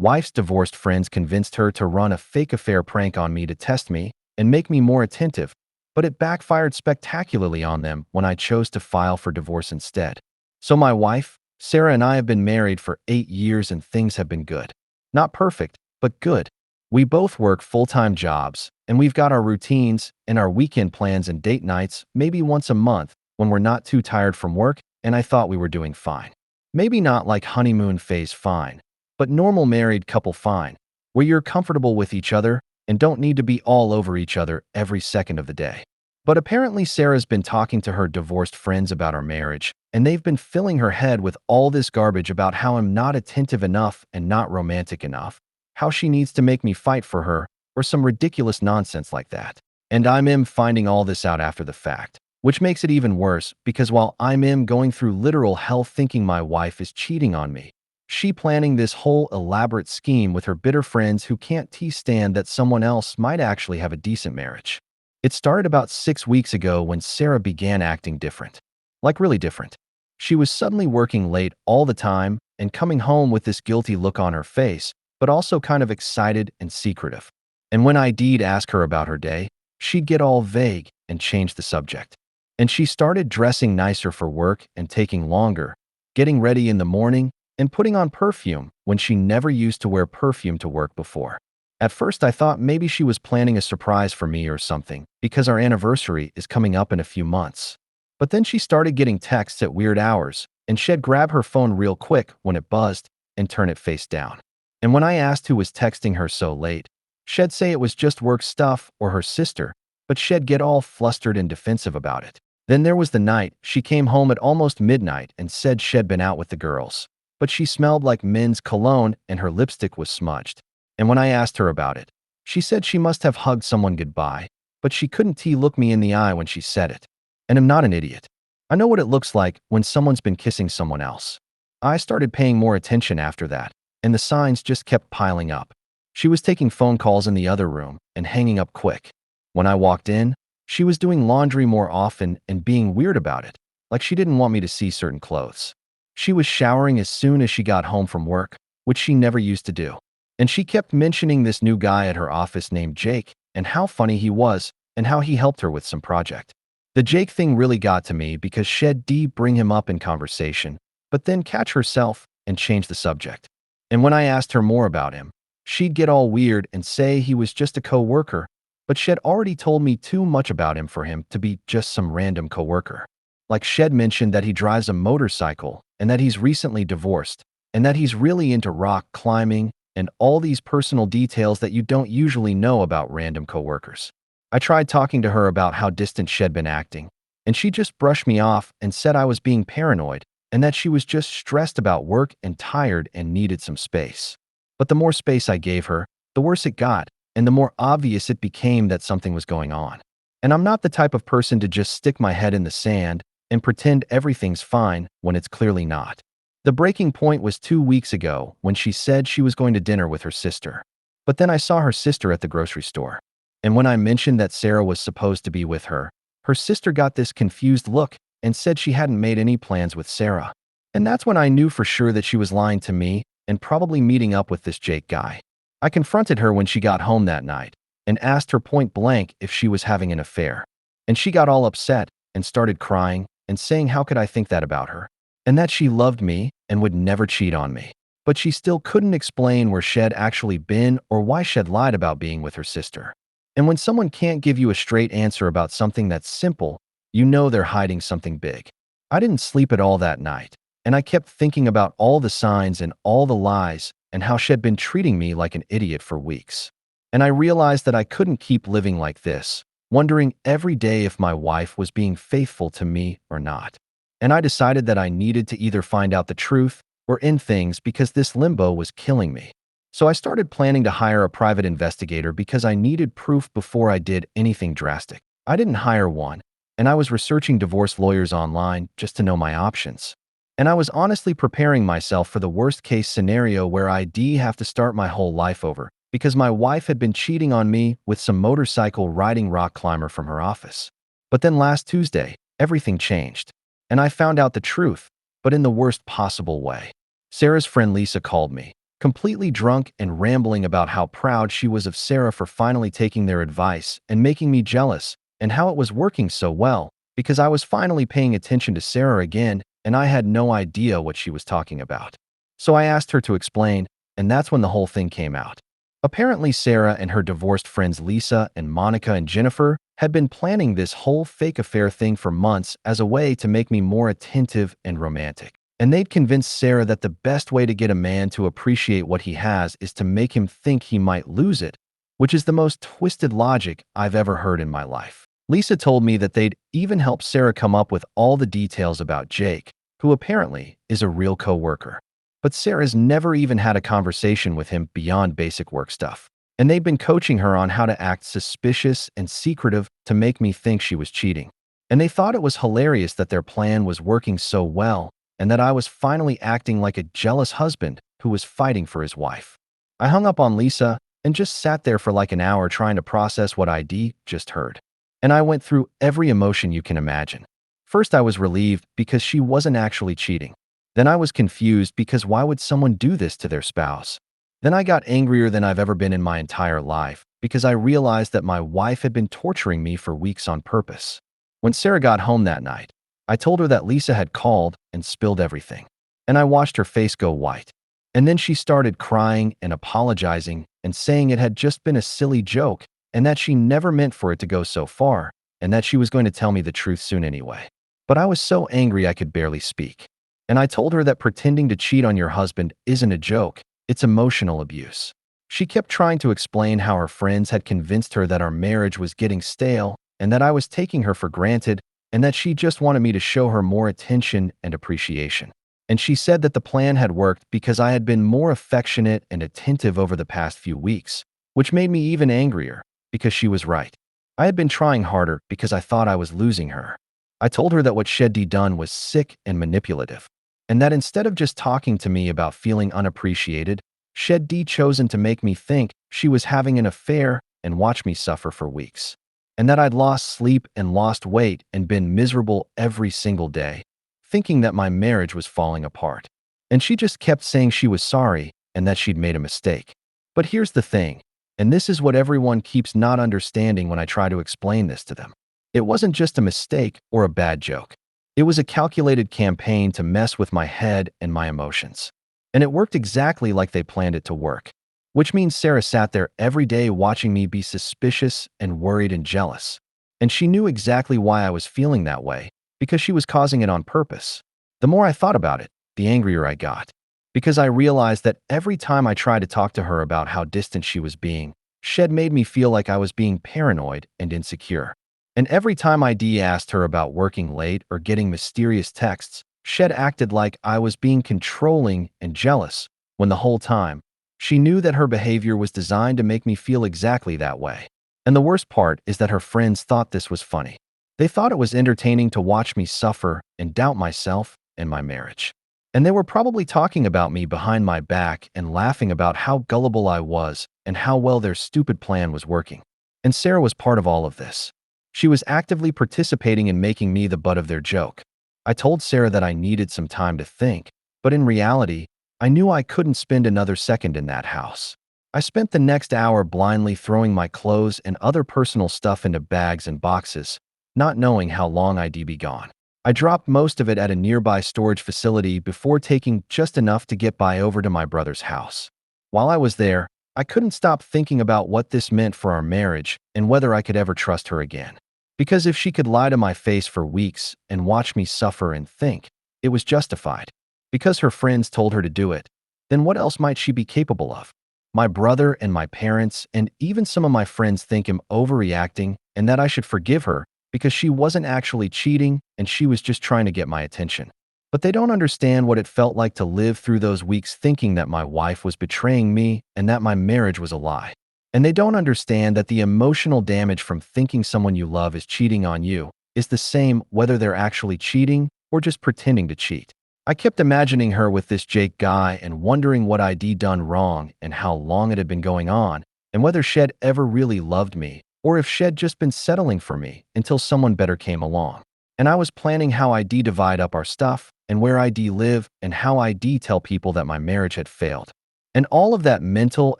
wife's divorced friends convinced her to run a fake affair prank on me to test me and make me more attentive, but it backfired spectacularly on them when I chose to file for divorce instead. So my wife, Sarah, and I have been married for 8 years and things have been good. Not perfect, but good. We both work full-time jobs, and we've got our routines and our weekend plans and date nights maybe once a month when we're not too tired from work, and I thought we were doing fine. Maybe not like honeymoon phase fine, but normal married couple fine, where you're comfortable with each other and don't need to be all over each other every second of the day. But apparently Sarah's been talking to her divorced friends about our marriage, and they've been filling her head with all this garbage about how I'm not attentive enough and not romantic enough, how she needs to make me fight for her, or some ridiculous nonsense like that. And I'm finding all this out after the fact, which makes it even worse because while I'm going through literal hell thinking my wife is cheating on me, she planning this whole elaborate scheme with her bitter friends who can't stand that someone else might actually have a decent marriage. It started about 6 weeks ago when Sarah began acting different. Like really different. She was suddenly working late all the time and coming home with this guilty look on her face, but also kind of excited and secretive. And when I'd ask her about her day, she'd get all vague and change the subject. And she started dressing nicer for work and taking longer, getting ready in the morning, and putting on perfume when she never used to wear perfume to work before. At first, I thought maybe she was planning a surprise for me or something, because our anniversary is coming up in a few months. But then she started getting texts at weird hours, and she'd grab her phone real quick when it buzzed and turn it face down. And when I asked who was texting her so late, she'd say it was just work stuff or her sister, but she'd get all flustered and defensive about it. Then there was the night she came home at almost midnight and said she'd been out with the girls, but she smelled like men's cologne and her lipstick was smudged. And when I asked her about it, she said she must have hugged someone goodbye, but she couldn't look me in the eye when she said it. And I'm not an idiot. I know what it looks like when someone's been kissing someone else. I started paying more attention after that, and the signs just kept piling up. She was taking phone calls in the other room and hanging up quick. When I walked in, she was doing laundry more often and being weird about it, like she didn't want me to see certain clothes. She was showering as soon as she got home from work, which she never used to do. And she kept mentioning this new guy at her office named Jake and how funny he was and how he helped her with some project. The Jake thing really got to me because she'd bring him up in conversation, but then catch herself and change the subject. And when I asked her more about him, she'd get all weird and say he was just a co-worker, but she'd already told me too much about him for him to be just some random co-worker. Like she'd mentioned that he drives a motorcycle and that he's recently divorced and that he's really into rock climbing and all these personal details that you don't usually know about random coworkers. I tried talking to her about how distant she'd been acting, and she just brushed me off and said I was being paranoid and that she was just stressed about work and tired and needed some space. But the more space I gave her, the worse it got, and the more obvious it became that something was going on. And I'm not the type of person to just stick my head in the sand and pretend everything's fine when it's clearly not. The breaking point was 2 weeks ago when she said she was going to dinner with her sister. But then I saw her sister at the grocery store. And when I mentioned that Sarah was supposed to be with her, her sister got this confused look and said she hadn't made any plans with Sarah. And that's when I knew for sure that she was lying to me and probably meeting up with this Jake guy. I confronted her when she got home that night and asked her point blank if she was having an affair. And she got all upset and started crying and saying how could I think that about her, and that she loved me and would never cheat on me. But she still couldn't explain where she'd actually been or why she'd lied about being with her sister. And when someone can't give you a straight answer about something that's simple, you know they're hiding something big. I didn't sleep at all that night, and I kept thinking about all the signs and all the lies and how she'd been treating me like an idiot for weeks. And I realized that I couldn't keep living like this, wondering every day if my wife was being faithful to me or not. And I decided that I needed to either find out the truth or end things because this limbo was killing me. So I started planning to hire a private investigator because I needed proof before I did anything drastic. I didn't hire one, and I was researching divorce lawyers online just to know my options. And I was honestly preparing myself for the worst-case scenario where I'd have to start my whole life over because my wife had been cheating on me with some motorcycle-riding rock climber from her office. But then last Tuesday, everything changed, and I found out the truth, but in the worst possible way. Sarah's friend Lisa called me, completely drunk and rambling about how proud she was of Sarah for finally taking their advice and making me jealous, and how it was working so well because I was finally paying attention to Sarah again and I had no idea what she was talking about. So I asked her to explain, and that's when the whole thing came out. Apparently, Sarah and her divorced friends Lisa and Monica and Jennifer had been planning this whole fake affair thing for months as a way to make me more attentive and romantic. And they'd convinced Sarah that the best way to get a man to appreciate what he has is to make him think he might lose it, which is the most twisted logic I've ever heard in my life. Lisa told me that they'd even helped Sarah come up with all the details about Jake, who apparently is a real co-worker. But Sarah's never even had a conversation with him beyond basic work stuff. And they'd been coaching her on how to act suspicious and secretive to make me think she was cheating. And they thought it was hilarious that their plan was working so well and that I was finally acting like a jealous husband who was fighting for his wife. I hung up on Lisa and just sat there for like an hour trying to process what I'd just heard. And I went through every emotion you can imagine. First, I was relieved because she wasn't actually cheating. Then I was confused because why would someone do this to their spouse? Then I got angrier than I've ever been in my entire life because I realized that my wife had been torturing me for weeks on purpose. When Sarah got home that night, I told her that Lisa had called and spilled everything, and I watched her face go white. And then she started crying and apologizing and saying it had just been a silly joke and that she never meant for it to go so far and that she was going to tell me the truth soon anyway. But I was so angry I could barely speak. And I told her that pretending to cheat on your husband isn't a joke, it's emotional abuse. She kept trying to explain how her friends had convinced her that our marriage was getting stale and that I was taking her for granted and that she just wanted me to show her more attention and appreciation. And she said that the plan had worked because I had been more affectionate and attentive over the past few weeks, which made me even angrier because she was right. I had been trying harder because I thought I was losing her. I told her that what she'd done was sick and manipulative, and that instead of just talking to me about feeling unappreciated, she'd chosen to make me think she was having an affair and watch me suffer for weeks. And that I'd lost sleep and lost weight and been miserable every single day, thinking that my marriage was falling apart. And she just kept saying she was sorry and that she'd made a mistake. But here's the thing, and this is what everyone keeps not understanding when I try to explain this to them. It wasn't just a mistake or a bad joke. It was a calculated campaign to mess with my head and my emotions. And it worked exactly like they planned it to work. Which means Sarah sat there every day watching me be suspicious and worried and jealous. And she knew exactly why I was feeling that way, because she was causing it on purpose. The more I thought about it, the angrier I got. Because I realized that every time I tried to talk to her about how distant she was being, she'd made me feel like I was being paranoid and insecure. And every time I'd asked her about working late or getting mysterious texts, she'd acted like I was being controlling and jealous, when the whole time, she knew that her behavior was designed to make me feel exactly that way. And the worst part is that her friends thought this was funny. They thought it was entertaining to watch me suffer and doubt myself and my marriage. And they were probably talking about me behind my back and laughing about how gullible I was and how well their stupid plan was working. And Sarah was part of all of this. She was actively participating in making me the butt of their joke. I told Sarah that I needed some time to think, but in reality, I knew I couldn't spend another second in that house. I spent the next hour blindly throwing my clothes and other personal stuff into bags and boxes, not knowing how long I'd be gone. I dropped most of it at a nearby storage facility before taking just enough to get by over to my brother's house. While I was there, I couldn't stop thinking about what this meant for our marriage and whether I could ever trust her again. Because if she could lie to my face for weeks and watch me suffer and think it was justified, because her friends told her to do it, then what else might she be capable of? My brother and my parents and even some of my friends think I'm overreacting and that I should forgive her because she wasn't actually cheating and she was just trying to get my attention. But they don't understand what it felt like to live through those weeks thinking that my wife was betraying me and that my marriage was a lie. And they don't understand that the emotional damage from thinking someone you love is cheating on you is the same whether they're actually cheating or just pretending to cheat. I kept imagining her with this Jake guy and wondering what I'd done wrong and how long it had been going on and whether she'd ever really loved me or if she'd just been settling for me until someone better came along. And I was planning how I'd divide up our stuff and where I'd live and how I'd tell people that my marriage had failed. And all of that mental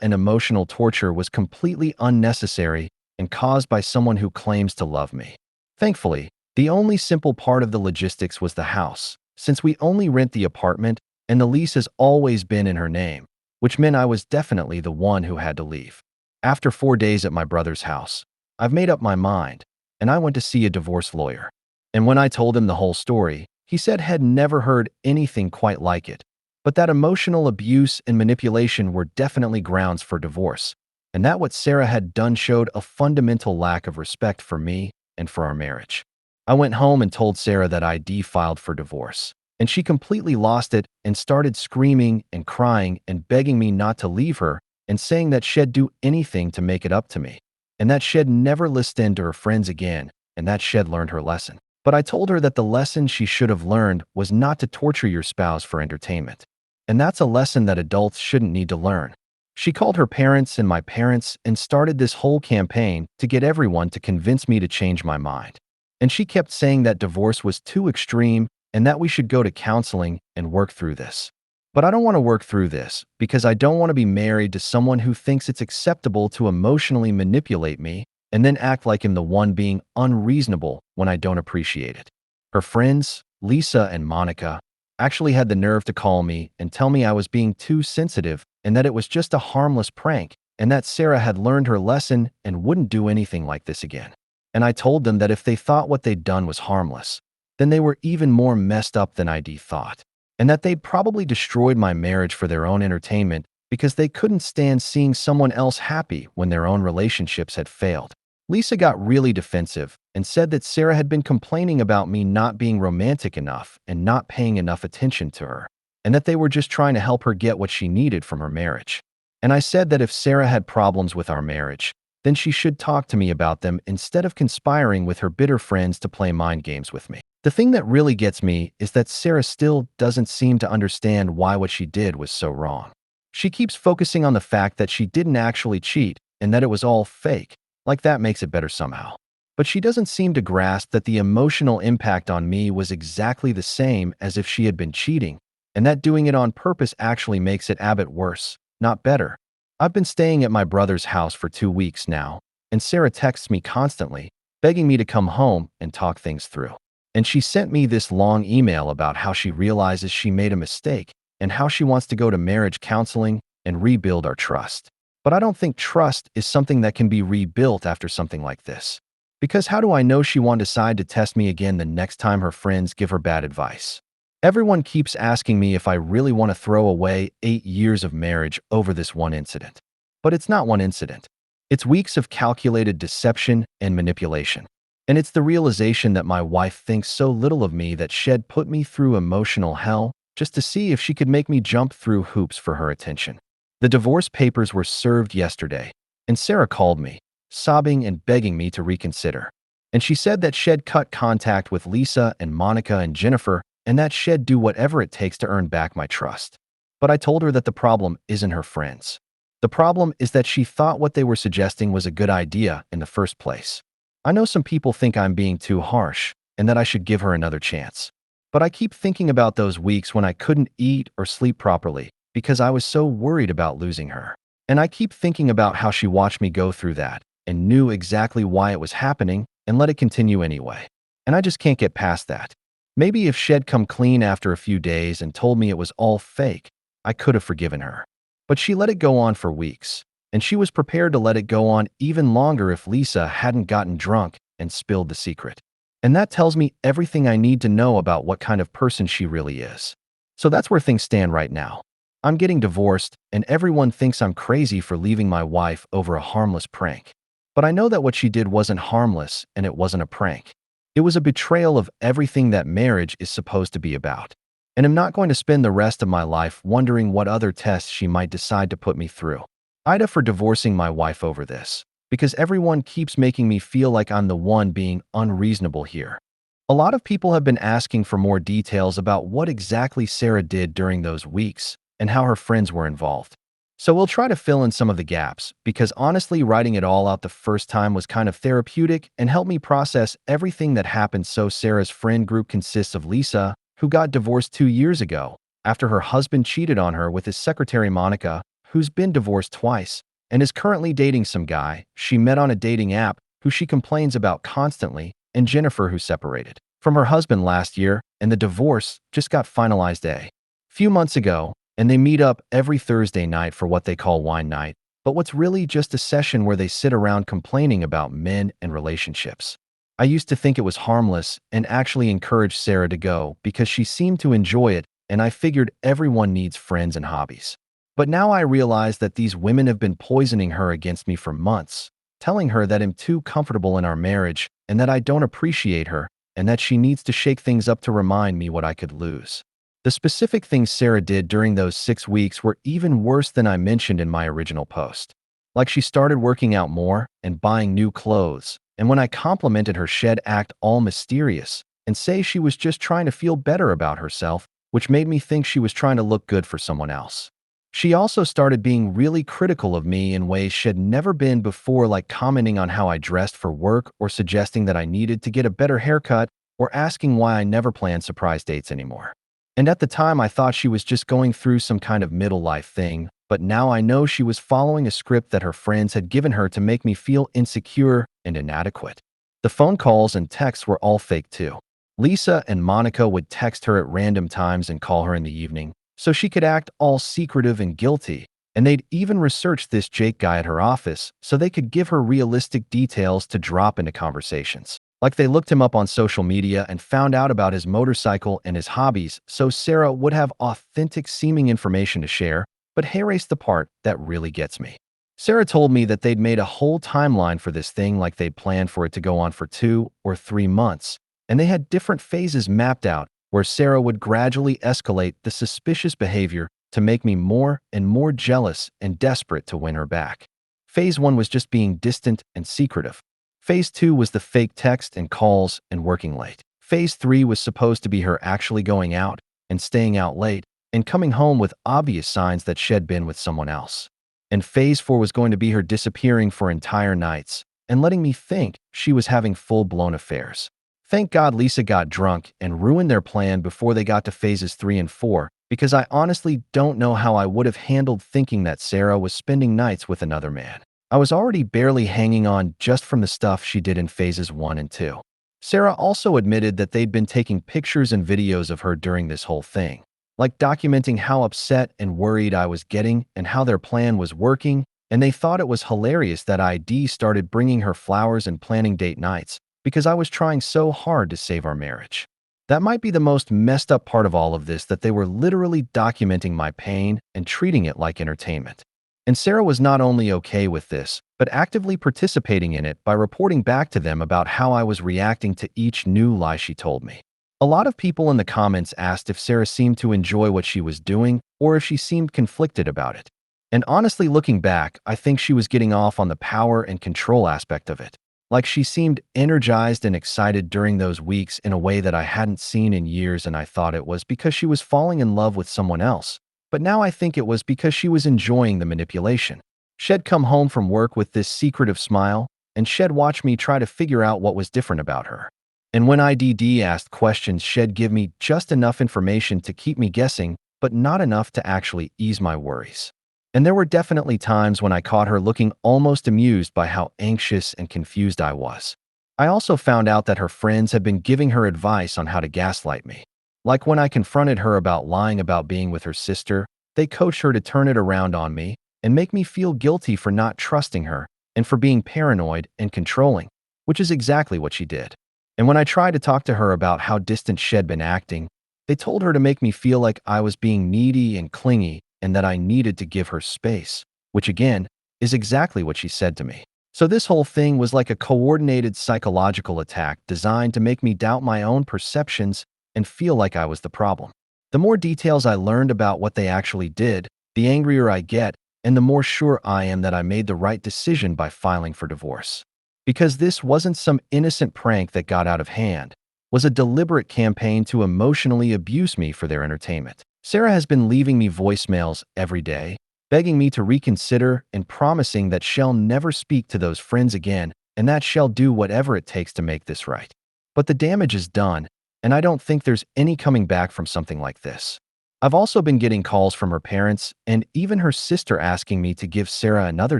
and emotional torture was completely unnecessary and caused by someone who claims to love me. Thankfully, the only simple part of the logistics was the house, since we only rent the apartment and the lease has always been in her name, which meant I was definitely the one who had to leave. After 4 days at my brother's house, I've made up my mind, and I went to see a divorce lawyer. And when I told him the whole story, he said had never heard anything quite like it, but that emotional abuse and manipulation were definitely grounds for divorce, and that what Sarah had done showed a fundamental lack of respect for me and for our marriage. I went home and told Sarah that I'd filed for divorce, and she completely lost it and started screaming and crying and begging me not to leave her and saying that she'd do anything to make it up to me, and that she'd never listen to her friends again, and that she'd learned her lesson. But I told her that the lesson she should have learned was not to torture your spouse for entertainment. And that's a lesson that adults shouldn't need to learn. She called her parents and my parents and started this whole campaign to get everyone to convince me to change my mind. And she kept saying that divorce was too extreme and that we should go to counseling and work through this. But I don't want to work through this because I don't want to be married to someone who thinks it's acceptable to emotionally manipulate me and then act like I'm the one being unreasonable when I don't appreciate it. Her friends, Lisa and Monica, actually had the nerve to call me and tell me I was being too sensitive and that it was just a harmless prank and that Sarah had learned her lesson and wouldn't do anything like this again. And I told them that if they thought what they'd done was harmless, then they were even more messed up than I'd thought, and that they'd probably destroyed my marriage for their own entertainment because they couldn't stand seeing someone else happy when their own relationships had failed. Lisa got really defensive and said that Sarah had been complaining about me not being romantic enough and not paying enough attention to her, and that they were just trying to help her get what she needed from her marriage. And I said that if Sarah had problems with our marriage, then she should talk to me about them instead of conspiring with her bitter friends to play mind games with me. The thing that really gets me is that Sarah still doesn't seem to understand why what she did was so wrong. She keeps focusing on the fact that she didn't actually cheat and that it was all fake, like that makes it better somehow. But she doesn't seem to grasp that the emotional impact on me was exactly the same as if she had been cheating, and that doing it on purpose actually makes it a bit worse, not better. I've been staying at my brother's house for 2 weeks now, and Sarah texts me constantly, begging me to come home and talk things through. And she sent me this long email about how she realizes she made a mistake and how she wants to go to marriage counseling and rebuild our trust. But I don't think trust is something that can be rebuilt after something like this. Because how do I know she won't decide to test me again the next time her friends give her bad advice? Everyone keeps asking me if I really want to throw away 8 years of marriage over this one incident. But it's not one incident. It's weeks of calculated deception and manipulation. And it's the realization that my wife thinks so little of me that she'd put me through emotional hell just to see if she could make me jump through hoops for her attention. The divorce papers were served yesterday, and Sarah called me, sobbing and begging me to reconsider. And she said that she'd cut contact with Lisa and Monica and Jennifer and that she'd do whatever it takes to earn back my trust. But I told her that the problem isn't her friends. The problem is that she thought what they were suggesting was a good idea in the first place. I know some people think I'm being too harsh and that I should give her another chance. But I keep thinking about those weeks when I couldn't eat or sleep properly because I was so worried about losing her. And I keep thinking about how she watched me go through that and knew exactly why it was happening and let it continue anyway. And I just can't get past that. Maybe if she'd come clean after a few days and told me it was all fake, I could have forgiven her. But she let it go on for weeks, and she was prepared to let it go on even longer if Lisa hadn't gotten drunk and spilled the secret. And that tells me everything I need to know about what kind of person she really is. So that's where things stand right now. I'm getting divorced, and everyone thinks I'm crazy for leaving my wife over a harmless prank. But I know that what she did wasn't harmless and it wasn't a prank. It was a betrayal of everything that marriage is supposed to be about. And I'm not going to spend the rest of my life wondering what other tests she might decide to put me through. Aita for divorcing my wife over this, because everyone keeps making me feel like I'm the one being unreasonable here. A lot of people have been asking for more details about what exactly Sarah did during those weeks and how her friends were involved. So we'll try to fill in some of the gaps, because honestly, writing it all out the first time was kind of therapeutic and helped me process everything that happened. So Sarah's friend group consists of Lisa, who got divorced 2 years ago after her husband cheated on her with his secretary Monica, who's been divorced twice and is currently dating some guy she met on a dating app who she complains about constantly, and Jennifer, who separated from her husband last year and the divorce just got finalized a few months ago, and they meet up every Thursday night for what they call wine night, but what's really just a session where they sit around complaining about men and relationships. I used to think it was harmless and actually encouraged Sarah to go because she seemed to enjoy it, and I figured everyone needs friends and hobbies. But now I realize that these women have been poisoning her against me for months, telling her that I'm too comfortable in our marriage and that I don't appreciate her and that she needs to shake things up to remind me what I could lose. The specific things Sarah did during those 6 weeks were even worse than I mentioned in my original post. Like, she started working out more and buying new clothes, and when I complimented her, she'd act all mysterious and say she was just trying to feel better about herself, which made me think she was trying to look good for someone else. She also started being really critical of me in ways she'd never been before, like commenting on how I dressed for work or suggesting that I needed to get a better haircut or asking why I never plan surprise dates anymore. And at the time, I thought she was just going through some kind of middle life thing, but now I know she was following a script that her friends had given her to make me feel insecure and inadequate. The phone calls and texts were all fake too. Lisa and Monica would text her at random times and call her in the evening, so she could act all secretive and guilty, and they'd even research this Jake guy at her office so they could give her realistic details to drop into conversations. Like, they looked him up on social media and found out about his motorcycle and his hobbies, so Sarah would have authentic seeming information to share. But here's the part that really gets me. Sarah told me that they'd made a whole timeline for this thing, like they'd planned for it to go on for 2 or 3 months, and they had different phases mapped out where Sarah would gradually escalate the suspicious behavior to make me more and more jealous and desperate to win her back. Phase 1 was just being distant and secretive. Phase 2 was the fake text and calls and working late. Phase 3 was supposed to be her actually going out and staying out late and coming home with obvious signs that she'd been with someone else. And Phase 4 was going to be her disappearing for entire nights and letting me think she was having full-blown affairs. Thank God Lisa got drunk and ruined their plan before they got to phases 3 and 4, because I honestly don't know how I would have handled thinking that Sarah was spending nights with another man. I was already barely hanging on just from the stuff she did in phases 1 and 2. Sarah also admitted that they'd been taking pictures and videos of her during this whole thing, like documenting how upset and worried I was getting and how their plan was working, and they thought it was hilarious that ID started bringing her flowers and planning date nights because I was trying so hard to save our marriage. That might be the most messed up part of all of this, that they were literally documenting my pain and treating it like entertainment. And Sarah was not only okay with this, but actively participating in it by reporting back to them about how I was reacting to each new lie she told me. A lot of people in the comments asked if Sarah seemed to enjoy what she was doing or if she seemed conflicted about it. And honestly, looking back, I think she was getting off on the power and control aspect of it. Like, she seemed energized and excited during those weeks in a way that I hadn't seen in years, and I thought it was because she was falling in love with someone else. But now I think it was because she was enjoying the manipulation. She'd come home from work with this secretive smile, and she'd watch me try to figure out what was different about her. And when IDD asked questions, she'd give me just enough information to keep me guessing, but not enough to actually ease my worries. And there were definitely times when I caught her looking almost amused by how anxious and confused I was. I also found out that her friends had been giving her advice on how to gaslight me. Like, when I confronted her about lying about being with her sister, they coached her to turn it around on me and make me feel guilty for not trusting her and for being paranoid and controlling, which is exactly what she did. And when I tried to talk to her about how distant she'd been acting, they told her to make me feel like I was being needy and clingy and that I needed to give her space, which again is exactly what she said to me. So this whole thing was like a coordinated psychological attack designed to make me doubt my own perceptions and feel like I was the problem. The more details I learned about what they actually did, the angrier I get, and the more sure I am that I made the right decision by filing for divorce. Because this wasn't some innocent prank that got out of hand, was a deliberate campaign to emotionally abuse me for their entertainment. Sarah has been leaving me voicemails every day, begging me to reconsider and promising that she'll never speak to those friends again and that she'll do whatever it takes to make this right. But the damage is done, and I don't think there's any coming back from something like this. I've also been getting calls from her parents and even her sister asking me to give Sarah another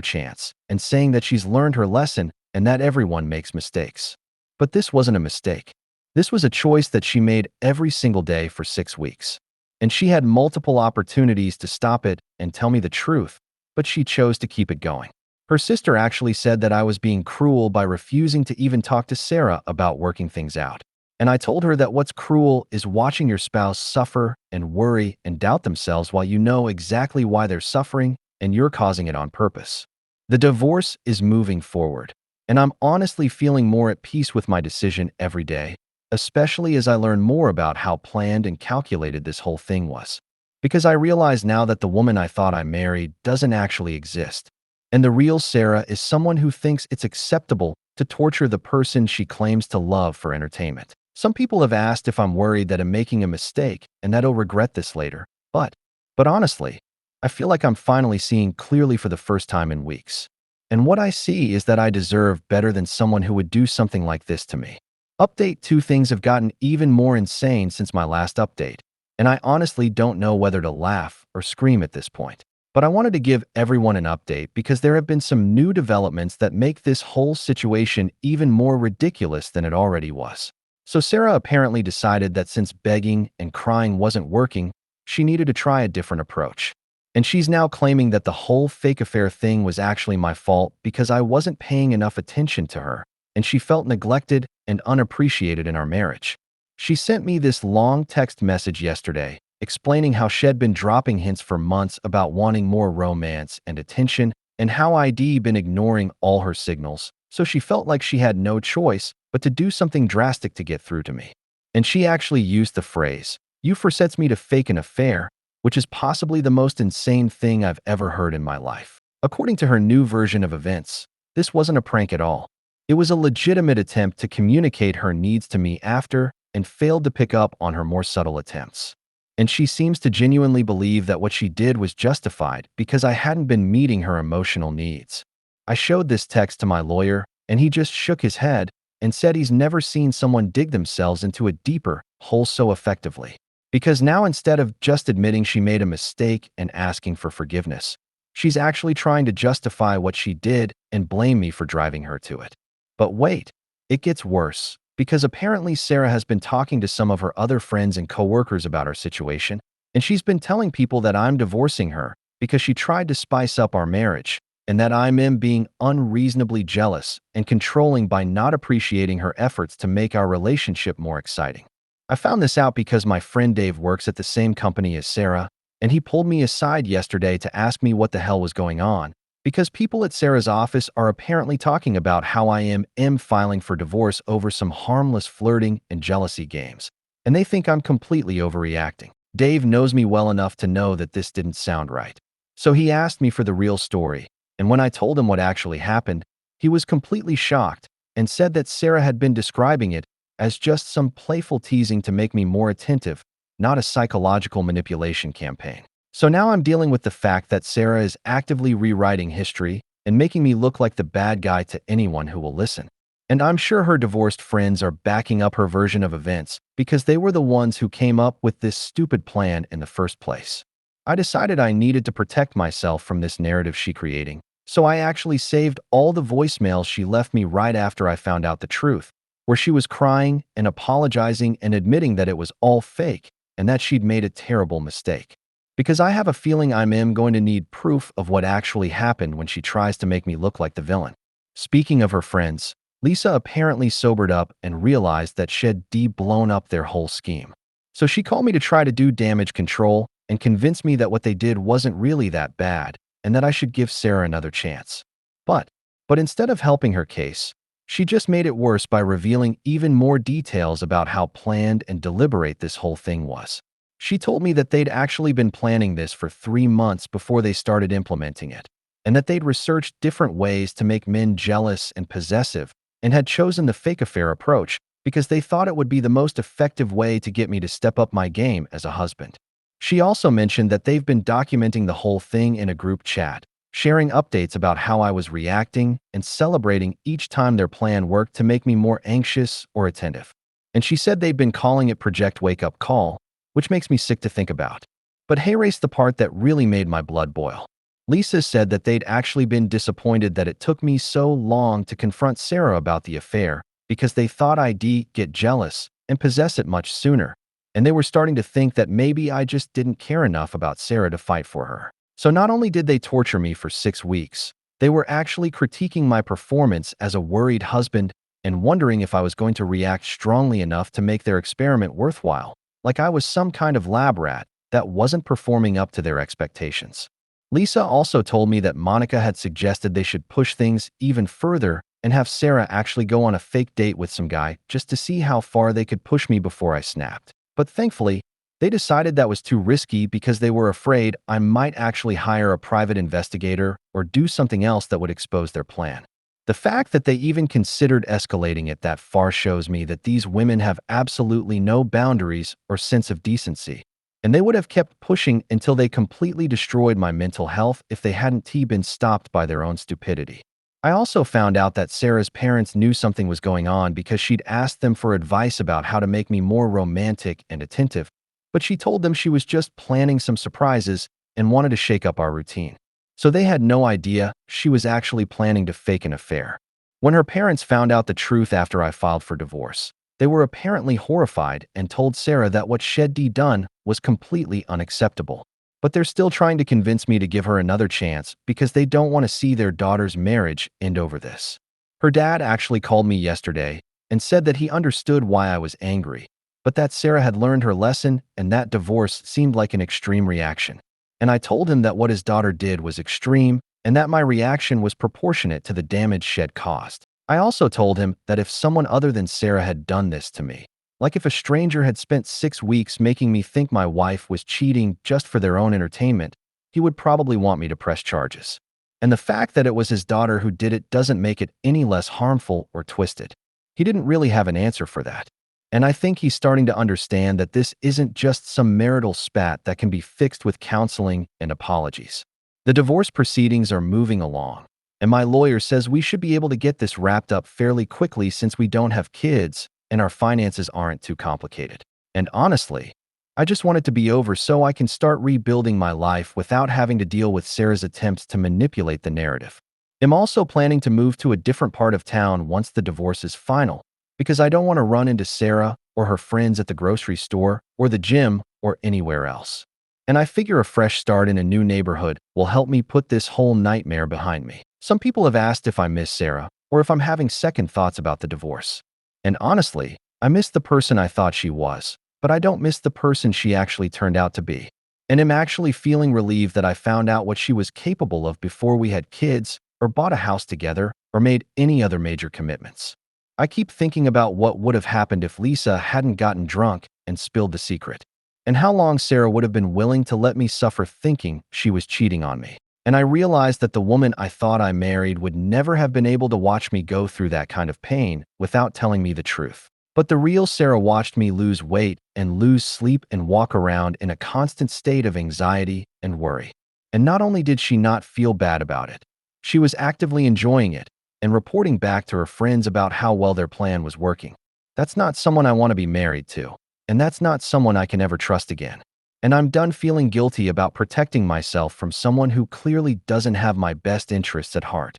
chance and saying that she's learned her lesson and that everyone makes mistakes. But this wasn't a mistake. This was a choice that she made every single day for 6 weeks. And she had multiple opportunities to stop it and tell me the truth, but she chose to keep it going. Her sister actually said that I was being cruel by refusing to even talk to Sarah about working things out. And I told her that what's cruel is watching your spouse suffer and worry and doubt themselves while you know exactly why they're suffering and you're causing it on purpose. The divorce is moving forward, and I'm honestly feeling more at peace with my decision every day, especially as I learn more about how planned and calculated this whole thing was. Because I realize now that the woman I thought I married doesn't actually exist, and the real Sarah is someone who thinks it's acceptable to torture the person she claims to love for entertainment. Some people have asked if I'm worried that I'm making a mistake and that I'll regret this later. But honestly, I feel like I'm finally seeing clearly for the first time in weeks. And what I see is that I deserve better than someone who would do something like this to me. Update 2: things have gotten even more insane since my last update, and I honestly don't know whether to laugh or scream at this point. But I wanted to give everyone an update because there have been some new developments that make this whole situation even more ridiculous than it already was. So Sarah apparently decided that since begging and crying wasn't working, she needed to try a different approach. And she's now claiming that the whole fake affair thing was actually my fault because I wasn't paying enough attention to her, and she felt neglected and unappreciated in our marriage. She sent me this long text message yesterday, explaining how she'd been dropping hints for months about wanting more romance and attention, and how I'd been ignoring all her signals, so she felt like she had no choice but to do something drastic to get through to me. And she actually used the phrase, "You forced me to fake an affair," which is possibly the most insane thing I've ever heard in my life. According to her new version of events, this wasn't a prank at all. It was a legitimate attempt to communicate her needs to me after and failed to pick up on her more subtle attempts. And she seems to genuinely believe that what she did was justified because I hadn't been meeting her emotional needs. I showed this text to my lawyer, and he just shook his head and said he's never seen someone dig themselves into a deeper hole so effectively. Because now instead of just admitting she made a mistake and asking for forgiveness, she's actually trying to justify what she did and blame me for driving her to it. But wait, it gets worse, because apparently Sarah has been talking to some of her other friends and coworkers about our situation, and she's been telling people that I'm divorcing her because she tried to spice up our marriage, and that I'm being unreasonably jealous and controlling by not appreciating her efforts to make our relationship more exciting. I found this out because my friend Dave works at the same company as Sarah, and he pulled me aside yesterday to ask me what the hell was going on, because people at Sarah's office are apparently talking about how I am filing for divorce over some harmless flirting and jealousy games, and they think I'm completely overreacting. Dave knows me well enough to know that this didn't sound right. So he asked me for the real story, and when I told him what actually happened, he was completely shocked and said that Sarah had been describing it as just some playful teasing to make me more attentive, not a psychological manipulation campaign. So now I'm dealing with the fact that Sarah is actively rewriting history and making me look like the bad guy to anyone who will listen. And I'm sure her divorced friends are backing up her version of events because they were the ones who came up with this stupid plan in the first place. I decided I needed to protect myself from this narrative she's creating, so I actually saved all the voicemails she left me right after I found out the truth, where she was crying and apologizing and admitting that it was all fake and that she'd made a terrible mistake. Because I have a feeling I'm going to need proof of what actually happened when she tries to make me look like the villain. Speaking of her friends, Lisa apparently sobered up and realized that she'd blown up their whole scheme. So she called me to try to do damage control and convince me that what they did wasn't really that bad and that I should give Sarah another chance. But instead of helping her case, she just made it worse by revealing even more details about how planned and deliberate this whole thing was. She told me that they'd actually been planning this for 3 months before they started implementing it, and that they'd researched different ways to make men jealous and possessive, and had chosen the fake affair approach because they thought it would be the most effective way to get me to step up my game as a husband. She also mentioned that they've been documenting the whole thing in a group chat, sharing updates about how I was reacting and celebrating each time their plan worked to make me more anxious or attentive. And she said they'd been calling it Project Wake Up Call, which makes me sick to think about. But here's the part that really made my blood boil. Lisa said that they'd actually been disappointed that it took me so long to confront Sarah about the affair because they thought I'd get jealous and possess it much sooner. And they were starting to think that maybe I just didn't care enough about Sarah to fight for her. So not only did they torture me for 6 weeks, they were actually critiquing my performance as a worried husband and wondering if I was going to react strongly enough to make their experiment worthwhile, like I was some kind of lab rat that wasn't performing up to their expectations. Lisa also told me that Monica had suggested they should push things even further and have Sarah actually go on a fake date with some guy just to see how far they could push me before I snapped. But thankfully, they decided that was too risky because they were afraid I might actually hire a private investigator or do something else that would expose their plan. The fact that they even considered escalating it that far shows me that these women have absolutely no boundaries or sense of decency. And they would have kept pushing until they completely destroyed my mental health if they hadn't been stopped by their own stupidity. I also found out that Sarah's parents knew something was going on because she'd asked them for advice about how to make me more romantic and attentive, but she told them she was just planning some surprises and wanted to shake up our routine. So they had no idea she was actually planning to fake an affair. When her parents found out the truth after I filed for divorce, they were apparently horrified and told Sarah that what she'd done was completely unacceptable. But they're still trying to convince me to give her another chance because they don't want to see their daughter's marriage end over this. Her dad actually called me yesterday and said that he understood why I was angry, but that Sarah had learned her lesson and that divorce seemed like an extreme reaction. And I told him that what his daughter did was extreme and that my reaction was proportionate to the damage she'd caused. I also told him that if someone other than Sarah had done this to me, like if a stranger had spent 6 weeks making me think my wife was cheating just for their own entertainment, he would probably want me to press charges. And the fact that it was his daughter who did it doesn't make it any less harmful or twisted. He didn't really have an answer for that. And I think he's starting to understand that this isn't just some marital spat that can be fixed with counseling and apologies. The divorce proceedings are moving along, and my lawyer says we should be able to get this wrapped up fairly quickly since we don't have kids and our finances aren't too complicated. And honestly, I just want it to be over so I can start rebuilding my life without having to deal with Sarah's attempts to manipulate the narrative. I'm also planning to move to a different part of town once the divorce is final, because I don't want to run into Sarah or her friends at the grocery store or the gym or anywhere else. And I figure a fresh start in a new neighborhood will help me put this whole nightmare behind me. Some people have asked if I miss Sarah or if I'm having second thoughts about the divorce. And honestly, I miss the person I thought she was, but I don't miss the person she actually turned out to be. And am actually feeling relieved that I found out what she was capable of before we had kids or bought a house together or made any other major commitments. I keep thinking about what would have happened if Lisa hadn't gotten drunk and spilled the secret, and how long Sarah would have been willing to let me suffer thinking she was cheating on me. And I realized that the woman I thought I married would never have been able to watch me go through that kind of pain without telling me the truth. But the real Sarah watched me lose weight and lose sleep and walk around in a constant state of anxiety and worry. And not only did she not feel bad about it, she was actively enjoying it and reporting back to her friends about how well their plan was working. That's not someone I want to be married to, and that's not someone I can ever trust again. And I'm done feeling guilty about protecting myself from someone who clearly doesn't have my best interests at heart.